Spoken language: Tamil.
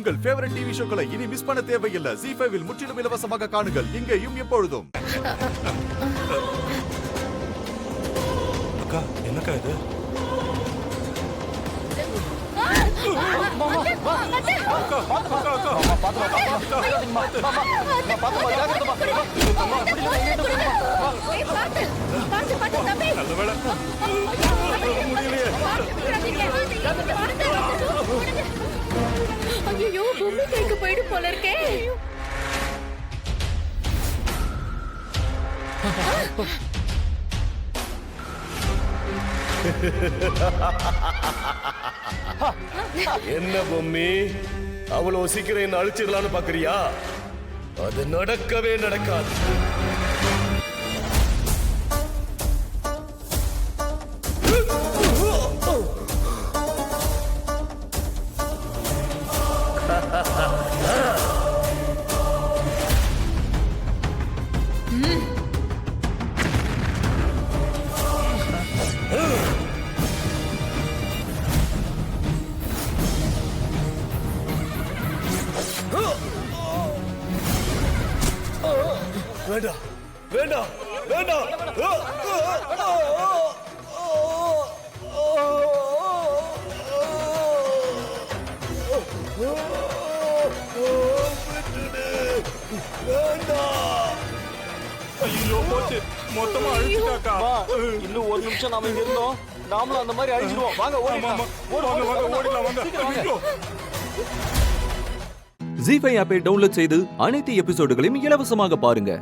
உங்கள் ஃபேவரட் டிவி ஷோக்களை இனி மிஸ் பண்ண தேவையில்லை. ZEE5 இல் முற்றிலும் இலவசமாக காணுங்கள். இங்கேயும் எப்பொழுதும். அக்கா, என்னக்கா இது? ஐயோ, பொம்மை கைக்கு போயிடு போல இருக்கே. என்ன பொம்மி, அவ்வளவு சீக்கிரம் என்ன அழிச்சிடலான்னு பாக்குறியா? அது நடக்கவே நடக்காது. வேண்டாம் வேண்டாம் வேண்டாம். ஐயோ, போச்சு. மொத்தமா அழிச்சுட்டாக்கா. இன்னும் ஒரு நிமிஷம் நாம இங்க இருந்தோம், நாமளும் அந்த மாதிரி அழிச்சிடுவோம். வாங்க ஓடிடலாம். ஓடிடலாம் வாங்க. ஐயோ. ZEE5 ஆப்பை டவுன்லோட் செய்து அனைத்து எபிசோடுகளையும் இலவசமாக பாருங்க.